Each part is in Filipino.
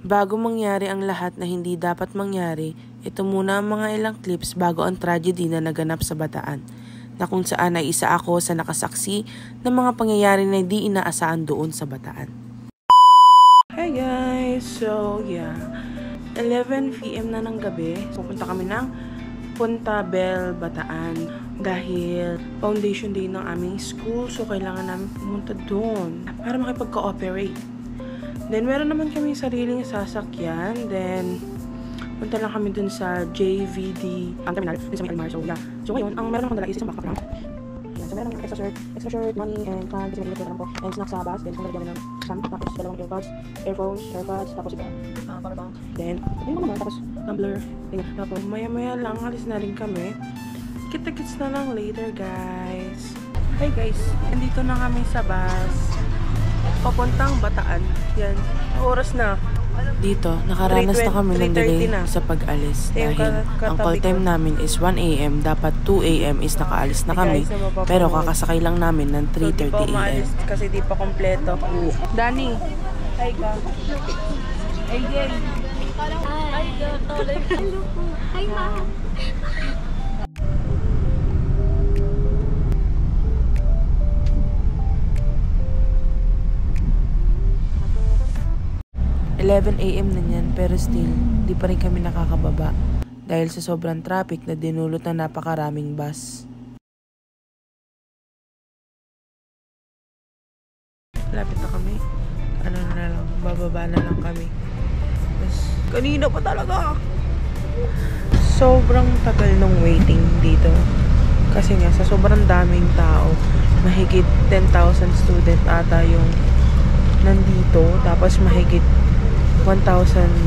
Bago mangyari ang lahat na hindi dapat mangyari, ito muna ang mga ilang clips bago ang tragedy na naganap sa Bataan, na kung saan ay isa ako sa nakasaksi ng mga pangyayari na hindi inaasahan doon sa Bataan. Hey guys! So yeah, 11 PM na ng gabi. Pupunta kami ng Punta Bell, Bataan dahil foundation day ng aming school. So kailangan namin pumunta doon para makipag-cooperate. Then, meron naman kami sariling sasakyan. Then, punta lang kami dun sa JVD terminal, dun sa may Almar. So, yeah. So, ngayon, ang meron akong dala is isang backpack lang. Yeah, so, meron extra shirt, money, and pants, kasi may po. And snacks sa bus. Then, kung nalagyan ng sam, tapos dalawang earbuds, earphones, AirPods, tapos ito, power bank. Then, yun naman, tapos tumbler. Tapos, maya-maya lang, alis na rin kami. Kita-kits na lang later, guys. Hey, guys. Nandito na kami sa bus. Papuntang Bataan. Yan. Oras na. Dito, nakaranas na kami ng delay sa pag-alis. Dahil ang call time namin is 1 AM. Dapat 2 AM is nakaalis na kami. Pero kakasakay lang namin ng 3:30 AM. Kasi di pa kompleto. Dani. Hi ka. Hey, Jay. Hi, hello po. Hi, ma'am. 11 AM na niyan, pero still, di pa rin kami nakakababa dahil sa sobrang traffic na dinulot ng napakaraming bus. Lapit na kami. Ano na lang, bababa na lang kami. Tapos, kanina pa talaga. Sobrang tagal ng waiting dito. Kasi nga, sa sobrang daming tao, mahigit 10,000 student ata yung nandito. Tapos mahigit 1,000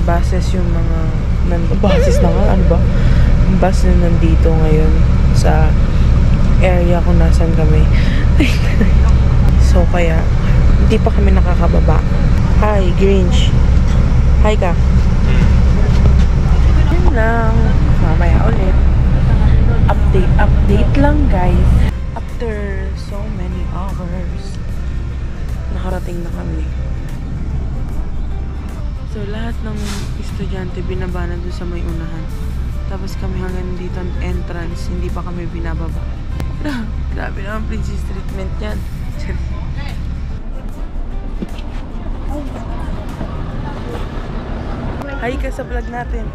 buses yung mga buses na nga, ano ba? Bus na nandito ngayon sa area kung nasan kami. So kaya, hindi pa kami nakakababa. Hi, Grinch. Hi ka. Yun lang. Mamaya ulit. Update lang, guys. After so many hours, nakarating na kami. So, lahat ng estudyante binaba na doon sa may unahan. Tapos kami hanggang dito ang entrance, hindi pa kami binababa. Grabe naman princess treatment yan. Hi ka sa vlog natin.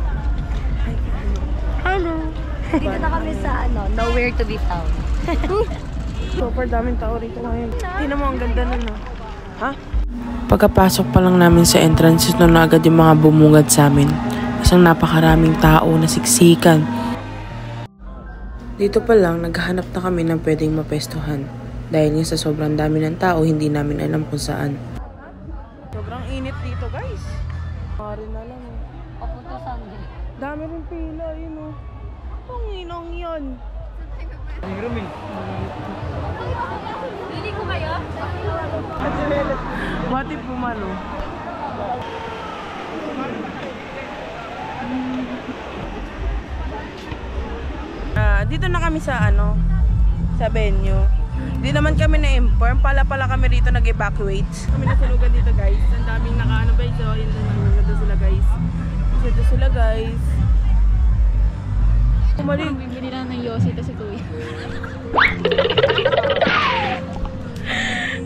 Hi. Hello. Dito na kami sa nowhere to be found. Super daming tao rito ngayon. Tingnan mo, ang ganda nun, no? Ha? Pagkapasok pa lang namin sa entrance, ito na agad yung mga bumungad sa amin. Isang napakaraming tao na siksikan. Dito pa lang, naghahanap na kami ng pwedeng mapestuhan. Dahil nga sa sobrang dami ng tao, hindi namin alam kung saan. Sobrang init dito, guys. Pari na lang. Papunta Sunday. Dami rin pila, yun o. Ang inong yun. Hindi ko kayo? What if pumalo? Dito na kami sa sa venue. Di naman kami na-inform. Pala kami rito nag-evacuate. Kami nasulugan dito, guys. Ang daming naka-ano-bay. So, yun na sila, guys. Dito sila, guys. Kumaling. Bibili lang ng Yossi ito si Kuya.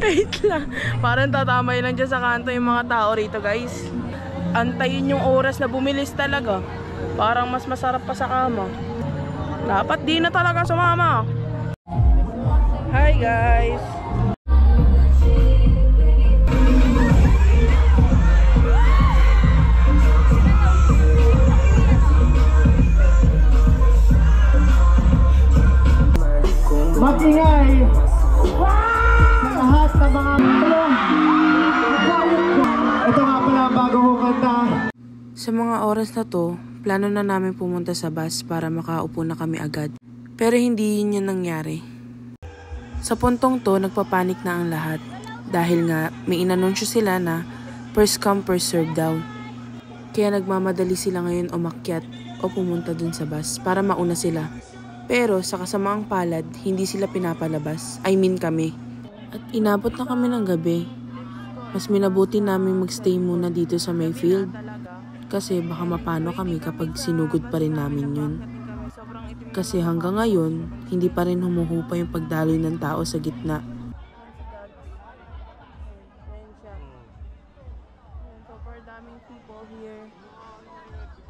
Wait lang. Parang tatamay lang dyan sa kanto yung mga tao rito, guys. Antayin yung oras na bumilis talaga. Parang mas masarap pa sa kama. Dapat di na talaga sumama. Hi, guys. Mag-ingay! Lahat ng mga tulong! Ito nga pala ang bago mong kanta. Sa mga oras na to, plano na namin pumunta sa bus para makaupo na kami agad. Pero hindi yun yung nangyari. Sa puntong to, nagpapanik na ang lahat. Dahil nga, may inanunsyo sila na first come, first serve daw. Kaya nagmamadali sila ngayon umakyat o pumunta dun sa bus para mauna sila. Pero sa kasamaang palad, hindi sila pinapalabas. I mean kami. At inabot na kami ng gabi. Mas minabuti namin magstay muna dito sa Mayfield. Kasi baka mapano kami kapag sinugod pa rin namin yun. Kasi hanggang ngayon, hindi pa rin humuhupa yung pagdaloy ng tao sa gitna. Super daming people here.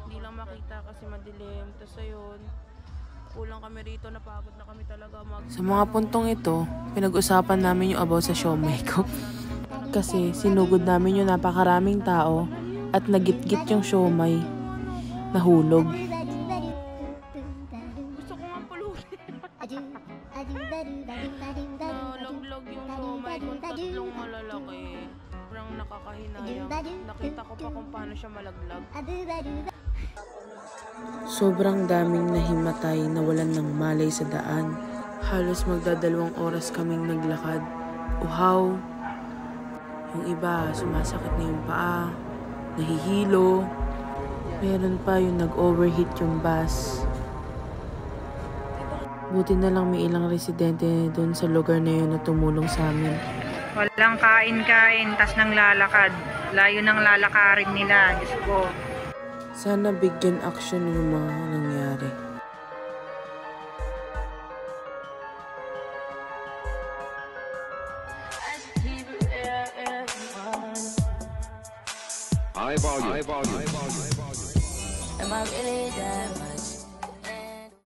Hindi lang makita kasi madilim. Tapos ayun, kulang kami rito, napagod na kami talaga Sa mga puntong ito, pinag-usapan namin yung about sa siomai ko. Kasi sinugod namin yung napakaraming tao at nagit-git yung siomai. Nahulog. Gusto ko nga pulutin. Nalaglag yung siomai kung tatlong malalaki. Parang nakakahinayang. Nakita ko pa kung paano siya malaglag. Sobrang daming nahimatay na walan ng malay sa daan. Halos magdadalawang oras kaming naglakad. Uhaw. Yung iba, sumasakit na yung paa. Nahihilo. Meron pa yung nag-overheat yung bus. Buti na lang may ilang residente doon sa lugar na yun na tumulong sa amin. Walang kain-kain, tas nang lalakad. Layo ng lalakarin nila, Diyos ko. Sana bigyan action yung mga nangyari. High volume. Am I really that much?